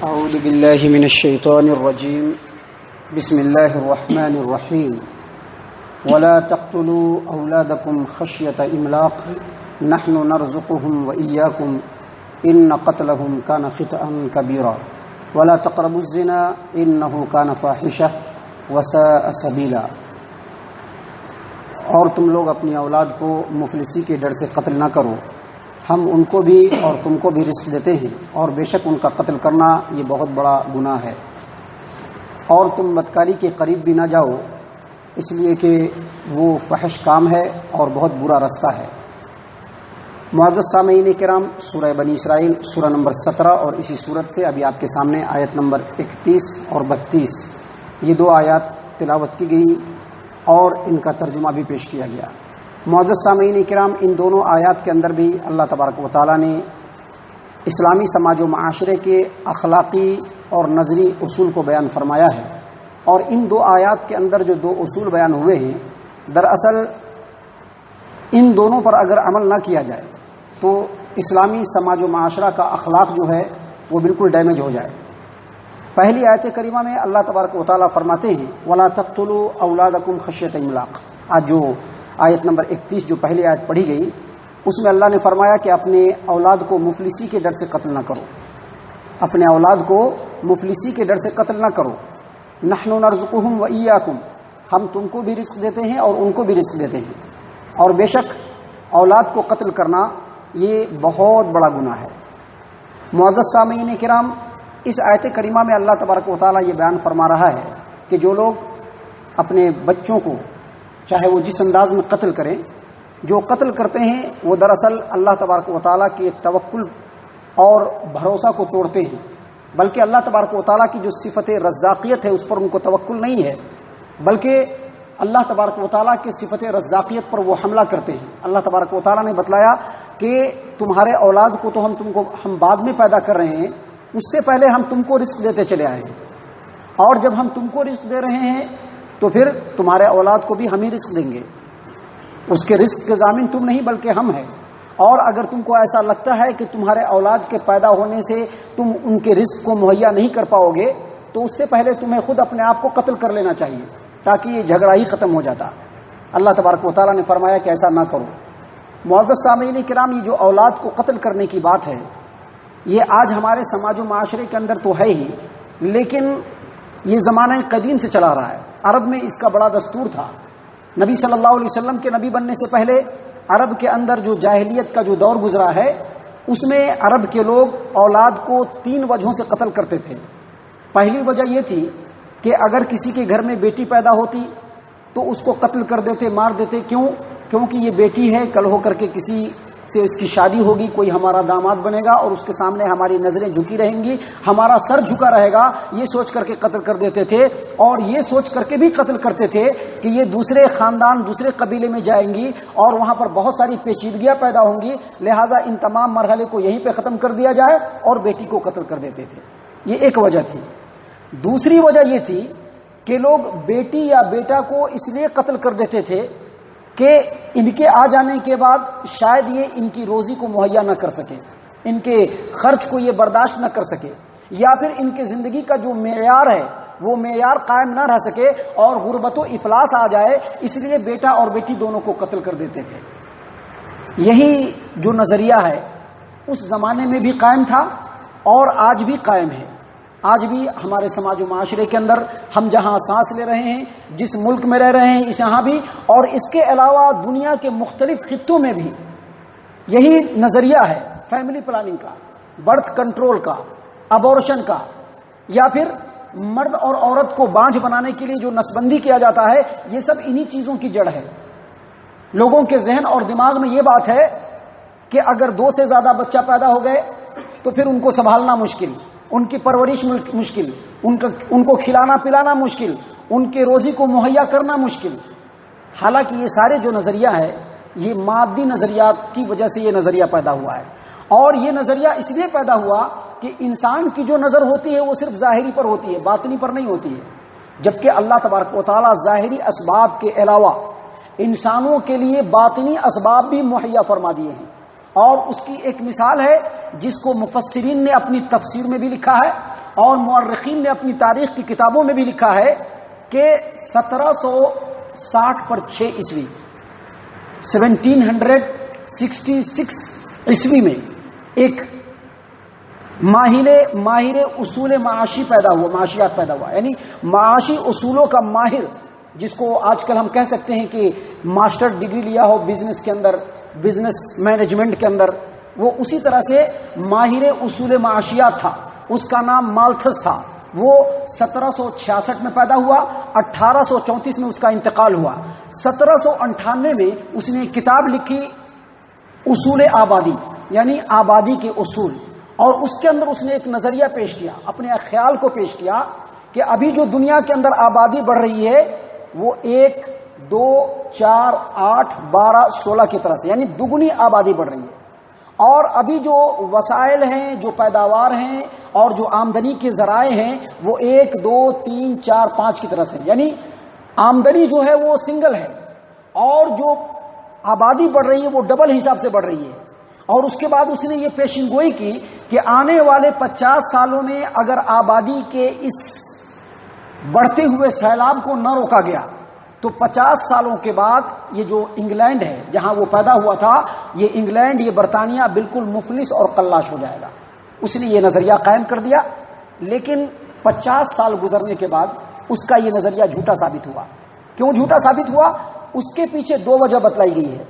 أعوذ بالله من الشيطان الرجيم. بسم الله الرحمن الرحيم. ولا تقتلوا أولادكم خشية إملاق نحن نرزقهم وإياكم إن قتلهم كان خطأ كبيرا ولا تقربوا الزنا إنه كان فاحشة وساء سبيلا. اور تم لوگ اپنی اولاد کو مفلسی کے ڈر سے قتل نہ کرو، ہم ان کو بھی اور تم کو بھی رزق دیتے ہیں، اور بے شک ان کا قتل کرنا یہ بہت بڑا گناہ ہے. اور تم بدکاری کے قریب بھی نہ جاؤ، اس لیے کہ وہ فحش کام ہے اور بہت برا رستہ ہے. معزز سامعین کرام، سورہ بنی اسرائیل سورہ نمبر 17 اور اسی صورت سے ابھی آپ کے سامنے آیت نمبر 31 اور 32 یہ دو آیات تلاوت کی گئی اور ان کا ترجمہ بھی پیش کیا گیا. معزز سامعین کرام، ان دونوں آیات کے اندر بھی اللہ تبارک و تعالیٰ نے اسلامی سماج و معاشرے کے اخلاقی اور نظری اصول کو بیان فرمایا ہے. اور ان دو آیات کے اندر جو دو اصول بیان ہوئے ہیں، دراصل ان دونوں پر اگر عمل نہ کیا جائے تو اسلامی سماج و معاشرہ کا اخلاق جو ہے وہ بالکل ڈیمیج ہو جائے. پہلی آیت کریمہ میں اللہ تبارک و تعالیٰ فرماتے ہیں وَلَا تَقْتُلُوا أَوْلَادَكُمْ خَشْيَةَ إِمْلَاقٍ. آج جو آیت نمبر 31 جو پہلی آیت پڑھی گئی، اس میں اللہ نے فرمایا کہ اپنے اولاد کو مفلسی کے ڈر سے قتل نہ کرو، اپنے اولاد کو مفلسی کے ڈر سے قتل نہ کرو. نحن نرزقهم وإياكم، ہم تم کو بھی رزق دیتے ہیں اور ان کو بھی رزق دیتے ہیں، اور بے شک اولاد کو قتل کرنا یہ بہت بڑا گناہ ہے. معزز سامعین کرام، اس آیت کریمہ میں اللہ تبارک و تعالیٰ یہ بیان فرما رہا ہے کہ جو لوگ اپنے بچوں کو چاہے وہ جس انداز میں قتل کریں، جو قتل کرتے ہیں وہ دراصل اللہ تبارک و تعالیٰ کے توکل اور بھروسہ کو توڑتے ہیں، بلکہ اللہ تبارک و تعالیٰ کی جو صفت رزاقیت ہے اس پر ان کو توکل نہیں ہے، بلکہ اللہ تبارک و تعالیٰ کی صفت رزاقیت پر وہ حملہ کرتے ہیں. اللہ تبارک و تعالیٰ نے بتلایا کہ تمہارے اولاد کو تو ہم بعد میں پیدا کر رہے ہیں، اس سے پہلے ہم تم کو رزق دیتے چلے آئے ہیں، اور جب ہم تم کو رزق دے رہے ہیں تو پھر تمہارے اولاد کو بھی ہم ہی رزق دیں گے. اس کے رزق کے ضامن تم نہیں بلکہ ہم ہیں. اور اگر تم کو ایسا لگتا ہے کہ تمہارے اولاد کے پیدا ہونے سے تم ان کے رزق کو مہیا نہیں کر پاؤ گے تو اس سے پہلے تمہیں خود اپنے آپ کو قتل کر لینا چاہیے تاکہ یہ جھگڑا ہی ختم ہو جاتا. اللہ تبارک و تعالیٰ نے فرمایا کہ ایسا نہ کرو. معزز سامعین کرام، یہ جو اولاد کو قتل کرنے کی بات ہے یہ آج ہمارے سماج و معاشرے کے اندر تو ہے ہی، لیکن یہ زمانہ قدیم سے چلا رہا ہے. عرب میں اس کا بڑا دستور تھا. نبی صلی اللہ علیہ وسلم کے نبی بننے سے پہلے عرب کے اندر جو جاہلیت کا جو دور گزرا ہے اس میں عرب کے لوگ اولاد کو 3 وجہوں سے قتل کرتے تھے. پہلی وجہ یہ تھی کہ اگر کسی کے گھر میں بیٹی پیدا ہوتی تو اس کو قتل کر دیتے، مار دیتے. کیونکہ یہ بیٹی ہے، کل ہو کر کے کسی سے اس کی شادی ہوگی، کوئی ہمارا داماد بنے گا اور اس کے سامنے ہماری نظریں جھکی رہیں گی، ہمارا سر جھکا رہے گا. یہ سوچ کر کے قتل کر دیتے تھے، اور یہ سوچ کر کے بھی قتل کرتے تھے کہ یہ دوسرے خاندان دوسرے قبیلے میں جائیں گی اور وہاں پر بہت ساری پیچیدگیاں پیدا ہوں گی، لہٰذا ان تمام مرحلے کو یہیں پہ ختم کر دیا جائے، اور بیٹی کو قتل کر دیتے تھے. یہ ایک وجہ تھی. دوسری وجہ یہ تھی کہ لوگ بیٹی یا بیٹا کو اس لیے قتل کر دیتے تھے کہ ان کے آ جانے کے بعد شاید یہ ان کی روزی کو مہیا نہ کر سکے، ان کے خرچ کو یہ برداشت نہ کر سکے، یا پھر ان کے زندگی کا جو معیار ہے وہ معیار قائم نہ رہ سکے اور غربت و افلاس آ جائے، اس لیے بیٹا اور بیٹی دونوں کو قتل کر دیتے تھے. یہی جو نظریہ ہے اس زمانے میں بھی قائم تھا اور آج بھی قائم ہے. آج بھی ہمارے سماج و معاشرے کے اندر ہم جہاں سانس لے رہے ہیں، جس ملک میں رہ رہے ہیں، اس یہاں بھی، اور اس کے علاوہ دنیا کے مختلف خطوں میں بھی یہی نظریہ ہے فیملی پلاننگ کا، برتھ کنٹرول کا، ابورشن کا، یا پھر مرد اور عورت کو بانجھ بنانے کے لیے جو نسبندی کیا جاتا ہے. یہ سب انہی چیزوں کی جڑ ہے. لوگوں کے ذہن اور دماغ میں یہ بات ہے کہ اگر 2 سے زیادہ بچہ پیدا ہو گئے تو پھر ان کو سنبھالنا مشکل، ان کی پرورش مشکل، ان کو کھلانا پلانا مشکل، ان کے روزی کو مہیا کرنا مشکل. حالانکہ یہ سارے جو نظریہ ہے یہ مادی نظریات کی وجہ سے یہ نظریہ پیدا ہوا ہے، اور یہ نظریہ اس لیے پیدا ہوا کہ انسان کی جو نظر ہوتی ہے وہ صرف ظاہری پر ہوتی ہے، باطنی پر نہیں ہوتی ہے، جبکہ اللہ تبارک و تعالیٰ ظاہری اسباب کے علاوہ انسانوں کے لیے باطنی اسباب بھی مہیا فرما دیے ہیں. اور اس کی ایک مثال ہے جس کو مفسرین نے اپنی تفسیر میں بھی لکھا ہے اور مورخین نے اپنی تاریخ کی کتابوں میں بھی لکھا ہے کہ 1760 پر 6 عیسوی 1766 عیسوی میں ایک ماہر اصول معاشی پیدا ہوا، معاشیات پیدا ہوا، یعنی معاشی اصولوں کا ماہر، جس کو آج کل ہم کہہ سکتے ہیں کہ ماسٹر ڈگری لیا ہو بزنس کے اندر، بزنس مینجمنٹ کے اندر، وہ اسی طرح سے ماہر اصول معاشیات تھا، اس کا نام مالتھس تھا۔ وہ 1766 میں پیدا ہوا، 1834 میں اس کا انتقال ہوا۔ 1798 میں اس نے ایک کتاب لکھی اصول آبادی، یعنی آبادی کے اصول، اور اس کے اندر اس نے ایک نظریہ پیش کیا، اپنے خیال کو پیش کیا کہ ابھی جو دنیا کے اندر آبادی بڑھ رہی ہے وہ 1 2 4 8 12 16 کی طرح سے، یعنی دگنی آبادی بڑھ رہی ہے، اور ابھی جو وسائل ہیں، جو پیداوار ہیں اور جو آمدنی کے ذرائع ہیں وہ 1 2 3 4 5 کی طرح سے، یعنی آمدنی جو ہے وہ سنگل ہے اور جو آبادی بڑھ رہی ہے وہ ڈبل حساب سے بڑھ رہی ہے۔ اور اس کے بعد اس نے یہ پیشن گوئی کی کہ آنے والے 50 سالوں میں اگر آبادی کے اس بڑھتے ہوئے سیلاب کو نہ روکا گیا تو 50 سالوں کے بعد یہ جو انگلینڈ ہے جہاں وہ پیدا ہوا تھا، یہ انگلینڈ، یہ برطانیہ بالکل مفلس اور قلاش ہو جائے گا۔ اس نے یہ نظریہ قائم کر دیا، لیکن 50 سال گزرنے کے بعد اس کا یہ نظریہ جھوٹا ثابت ہوا۔ کیوں جھوٹا ثابت ہوا؟ اس کے پیچھے 2 وجہ بتلائی گئی ہے۔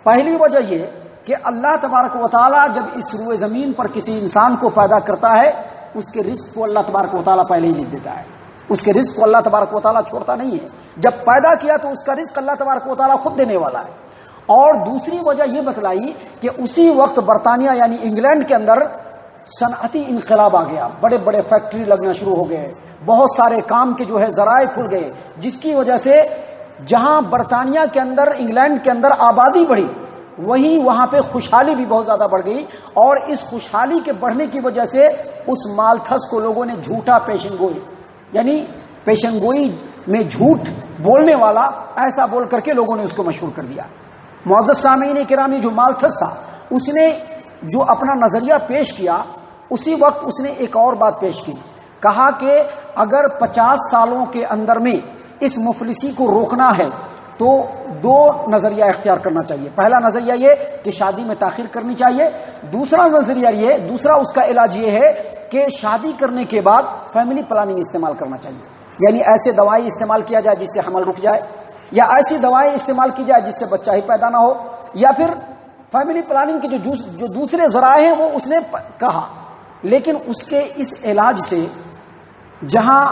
پہلی وجہ یہ کہ اللہ تبارک و تعالیٰ جب اس روئے زمین پر کسی انسان کو پیدا کرتا ہے، اس کے رزق کو اللہ تبارک و تعالیٰ پہلے ہی لکھ دیتا ہے، اس کے رزق کو اللہ تبارک و تعالیٰ چھوڑتا نہیں ہے۔ جب پیدا کیا تو اس کا رزق اللہ تبارک و تعالیٰ خود دینے والا ہے۔ اور دوسری وجہ یہ بتلائی کہ اسی وقت برطانیہ یعنی انگلینڈ کے اندر صنعتی انقلاب آ گیا، بڑے بڑے فیکٹری لگنا شروع ہو گئے، بہت سارے کام کے جو ہے ذرائع کھل گئے، جس کی وجہ سے جہاں برطانیہ کے اندر، انگلینڈ کے اندر آبادی بڑھی، وہیں وہاں پہ خوشحالی بھی بہت زیادہ بڑھ گئی، اور اس خوشحالی کے بڑھنے کی وجہ سے اس مالتھس کو لوگوں نے جھوٹا پیشن گوئی، یعنی پیشن گوئی میں جھوٹ بولنے والا، ایسا بول کر کے لوگوں نے اس کو مشہور کر دیا۔ معزز سامعین کرام، جو مالتھس تھا اس نے جو اپنا نظریہ پیش کیا، اسی وقت اس نے ایک اور بات پیش کی، کہا کہ اگر 50 سالوں کے اندر میں اس مفلسی کو روکنا ہے تو 2 نظریہ اختیار کرنا چاہیے۔ پہلا نظریہ یہ کہ شادی میں تاخیر کرنی چاہیے، دوسرا نظریہ یہ، دوسرا اس کا علاج یہ ہے کہ شادی کرنے کے بعد فیملی پلاننگ استعمال کرنا چاہیے، یعنی ایسے دوائی استعمال کیا جائے جس سے حمل رک جائے، یا ایسی دوائیں استعمال کی جائے جس سے بچہ ہی پیدا نہ ہو، یا پھر فیملی پلاننگ کے جو دوسرے ذرائع ہیں وہ اس نے کہا۔ لیکن اس کے اس علاج سے جہاں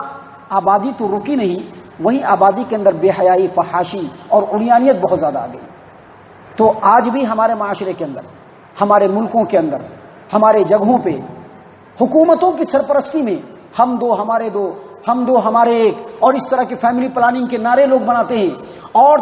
آبادی تو رکی نہیں، وہیں آبادی کے اندر بے حیائی، فحاشی اور عریانیت بہت زیادہ آ گئی۔ تو آج بھی ہمارے معاشرے کے اندر، ہمارے ملکوں کے اندر، ہمارے جگہوں پہ حکومتوں کی سرپرستی میں ہم دو ہمارے دو، ہم دو ہمارے ایک، اور اس طرح کے فیملی پلاننگ کے نعرے لوگ بناتے ہیں، اور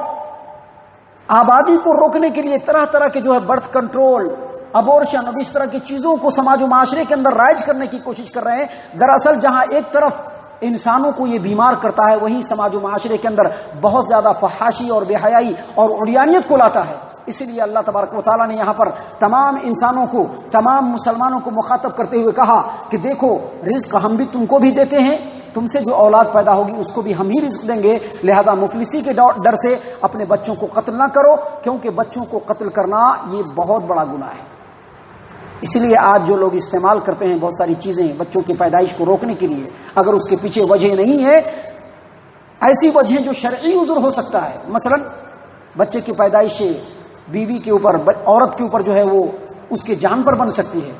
آبادی کو روکنے کے لیے طرح طرح کے جو ہے برتھ کنٹرول، ابورشن اور اس طرح کی چیزوں کو سماج و معاشرے کے اندر رائج کرنے کی کوشش کر رہے ہیں۔ دراصل جہاں ایک طرف انسانوں کو یہ بیمار کرتا ہے، وہیں سماج و معاشرے کے اندر بہت زیادہ فحاشی اور بے حیائی اور عریانیت کو لاتا ہے۔ اسی لیے اللہ تبارک و تعالیٰ نے یہاں پر تمام انسانوں کو، تمام مسلمانوں کو مخاطب کرتے ہوئے کہا کہ دیکھو، رزق ہم بھی تم کو بھی دیتے ہیں، تم سے جو اولاد پیدا ہوگی اس کو بھی ہم ہی رزق دیں گے، لہذا مفلسی کے ڈر سے اپنے بچوں کو قتل نہ کرو، کیونکہ بچوں کو قتل کرنا یہ بہت بڑا گناہ ہے۔ اس لیے آج جو لوگ استعمال کرتے ہیں بہت ساری چیزیں بچوں کی پیدائش کو روکنے کے لیے، اگر اس کے پیچھے وجہ نہیں ہے، ایسی وجہ جو شرعی عذر ہو سکتا ہے، مثلا بچے کی پیدائش سے بیوی کے اوپر، عورت کے اوپر جو ہے وہ اس کے جان پر بن سکتی ہے،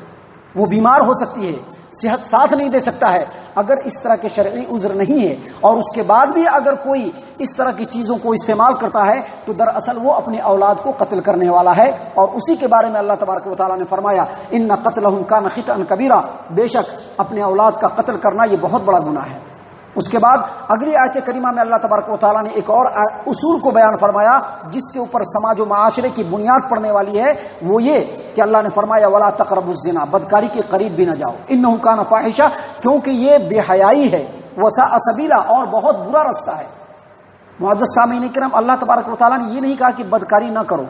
وہ بیمار ہو سکتی ہے، صحت ساتھ نہیں دے سکتا ہے، اگر اس طرح کے شرعی عذر نہیں ہے اور اس کے بعد بھی اگر کوئی اس طرح کی چیزوں کو استعمال کرتا ہے تو دراصل وہ اپنے اولاد کو قتل کرنے والا ہے، اور اسی کے بارے میں اللہ تبارک و تعالیٰ نے فرمایا ان قتلہم کان خطأ کبیرہ، بے شک اپنے اولاد کا قتل کرنا یہ بہت بڑا گناہ ہے۔ اس کے بعد اگلی آیت کریمہ میں اللہ تبارک و تعالیٰ نے ایک اور اصول کو بیان فرمایا جس کے اوپر سماج و معاشرے کی بنیاد پڑنے والی ہے، وہ یہ کہ اللہ نے فرمایا ولا تقربوا الزنا، بدکاری کے قریب بھی نہ جاؤ، انہ کان فاحشہ، کیونکہ یہ بے حیائی ہے، وساء سبیلا، اور بہت برا رستہ ہے۔ معزز سامعین کرام، اللہ تبارک و تعالیٰ نے یہ نہیں کہا کہ بدکاری نہ کرو،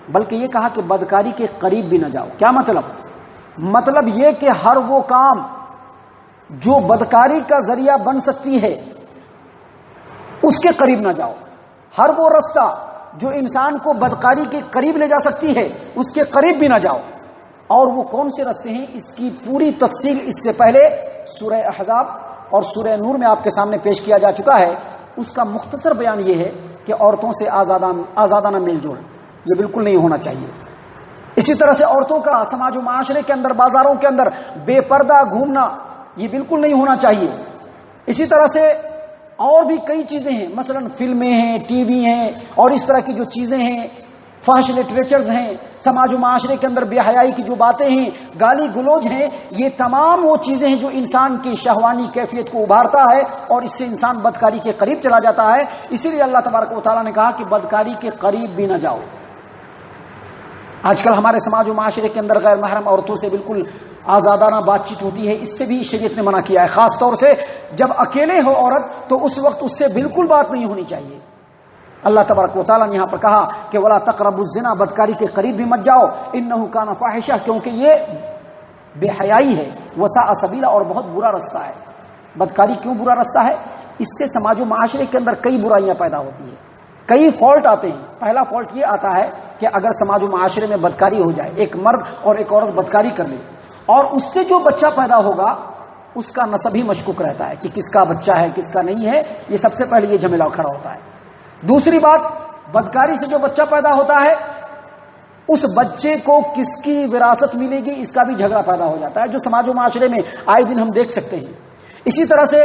بلکہ یہ کہا کہ بدکاری کے قریب بھی نہ جاؤ۔ کیا مطلب یہ کہ ہر وہ کام جو بدکاری کا ذریعہ بن سکتی ہے اس کے قریب نہ جاؤ. ہر وہ رستہ جو انسان کو بدکاری کے قریب لے جا سکتی ہے اس کے قریب بھی نہ جاؤ. اور وہ کون سے رستے ہیں اس کی پوری تفصیل اس سے پہلے سورہ احزاب اور سورہ نور میں آپ کے سامنے پیش کیا جا چکا ہے. اس کا مختصر بیان یہ ہے کہ عورتوں سے آزادانہ میل جول یہ بالکل نہیں ہونا چاہیے. اسی طرح سے عورتوں کا سماج و معاشرے کے اندر بازاروں کے اندر بے پردہ گھومنا یہ بالکل نہیں ہونا چاہیے. اسی طرح سے اور بھی کئی چیزیں ہیں، مثلا فلمیں ہیں، ٹی وی ہیں اور اس طرح کی جو چیزیں ہیں، فحش لٹریچرز ہیں، سماج و معاشرے کے اندر بے حیائی کی جو باتیں ہیں، گالی گلوچ ہیں، یہ تمام وہ چیزیں ہیں جو انسان کی شہوانی کیفیت کو ابھارتا ہے اور اس سے انسان بدکاری کے قریب چلا جاتا ہے. اسی لیے اللہ تبارک و تعالیٰ نے کہا کہ بدکاری کے قریب بھی نہ جاؤ. آج کل ہمارے سماج و معاشرے کے اندر غیر محرم عورتوں سے بالکل آزادانہ بات چیت ہوتی ہے، اس سے بھی شریعت نے منع کیا ہے. خاص طور سے جب اکیلے ہو عورت تو اس وقت اس سے بالکل بات نہیں ہونی چاہیے. اللہ تبارک و تعالیٰ نے یہاں پر کہا کہ ولا تقربوا الزنا، بدکاری کے قریب بھی مت جاؤ، انہ کان فاحشہ، کیونکہ یہ بے حیائی ہے، وساء سبیلا، اور بہت برا رستہ ہے. بدکاری کیوں برا رستہ ہے؟ اس سے سماج و معاشرے کے اندر کئی برائیاں پیدا ہوتی ہیں، کئی فالٹ آتے ہیں. پہلا فالٹ یہ آتا ہے کہ اگر سماج و معاشرے میں بدکاری ہو جائے، ایک مرد اور ایک عورت بدکاری کر لے اور اس سے جو بچہ پیدا ہوگا اس کا نسب ہی مشکوک رہتا ہے کہ کس کا بچہ ہے کس کا نہیں ہے. یہ سب سے پہلے یہ جھمیلا کھڑا ہوتا ہے. دوسری بات، بدکاری سے جو بچہ پیدا ہوتا ہے اس بچے کو کس کی وراثت ملے گی اس کا بھی جھگڑا پیدا ہو جاتا ہے، جو سماج و معاشرے میں آئے دن ہم دیکھ سکتے ہیں. اسی طرح سے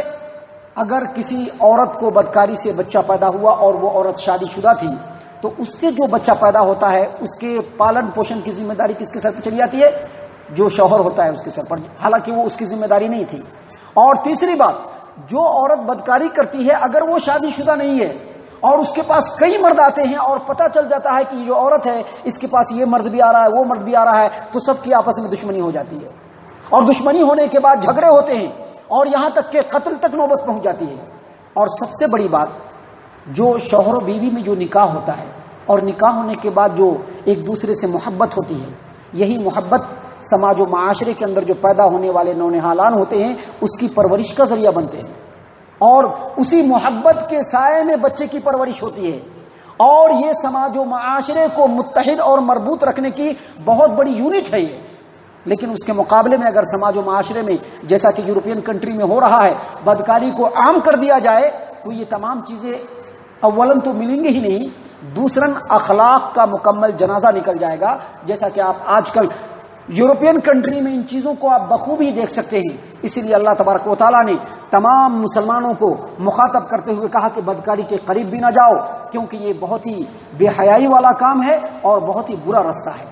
اگر کسی عورت کو بدکاری سے بچہ پیدا ہوا اور وہ عورت شادی شدہ تھی تو اس سے جو بچہ پیدا ہوتا ہے اس کے پالن پوشن کی ذمہ داری کس کے سر پر چلی جاتی ہے؟ جو شوہر ہوتا ہے اس کے سر پر، حالانکہ وہ اس کی ذمہ داری نہیں تھی. اور تیسری بات، جو عورت بدکاری کرتی ہے اگر وہ شادی شدہ نہیں ہے اور اس کے پاس کئی مرد آتے ہیں اور پتہ چل جاتا ہے کہ جو عورت ہے اس کے پاس یہ مرد بھی آ رہا ہے وہ مرد بھی آ رہا ہے، تو سب کی آپس میں دشمنی ہو جاتی ہے اور دشمنی ہونے کے بعد جھگڑے ہوتے ہیں اور یہاں تک کہ قتل تک نوبت پہنچ جاتی ہے. اور سب سے بڑی بات، جو شوہر و بیوی میں جو نکاح ہوتا ہے اور نکاح ہونے کے بعد جو ایک دوسرے سے محبت ہوتی ہے، یہی محبت سماج و معاشرے کے اندر جو پیدا ہونے والے نونہالان ہوتے ہیں اس کی پرورش کا ذریعہ بنتے ہیں اور اسی محبت کے سائے میں بچے کی پرورش ہوتی ہے. اور یہ سماج و معاشرے کو متحد اور مربوط رکھنے کی بہت بڑی یونٹ ہے یہ. لیکن اس کے مقابلے میں اگر سماج و معاشرے میں جیسا کہ یورپین کنٹری میں ہو رہا ہے بدکاری کو عام کر دیا جائے تو یہ تمام چیزیں اولن تو ملیں گے ہی نہیں، دوسراً اخلاق کا مکمل جنازہ نکل جائے گا. جیسا کہ آپ آج کل یورپین کنٹری میں ان چیزوں کو آپ بخوبی دیکھ سکتے ہیں. اسی لیے اللہ تبارک و تعالیٰ نے تمام مسلمانوں کو مخاطب کرتے ہوئے کہا کہ بدکاری کے قریب بھی نہ جاؤ، کیونکہ یہ بہت ہی بے حیائی والا کام ہے اور بہت ہی برا رستہ ہے.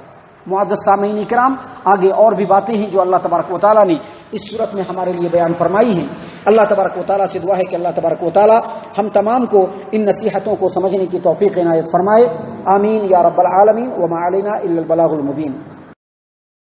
معزز سامعین کرام، آگے اور بھی باتیں ہیں جو اللہ تبارک و تعالیٰ نے اس صورت میں ہمارے لیے بیان فرمائی ہیں. اللہ تبارک و تعالیٰ سے دعا ہے کہ اللہ تبارک و تعالیٰ ہم تمام کو ان نصیحتوں کو سمجھنے کی توفیق عنایت فرمائے. آمین یا رب العالمین. وما علینا الا البلاغ المبین.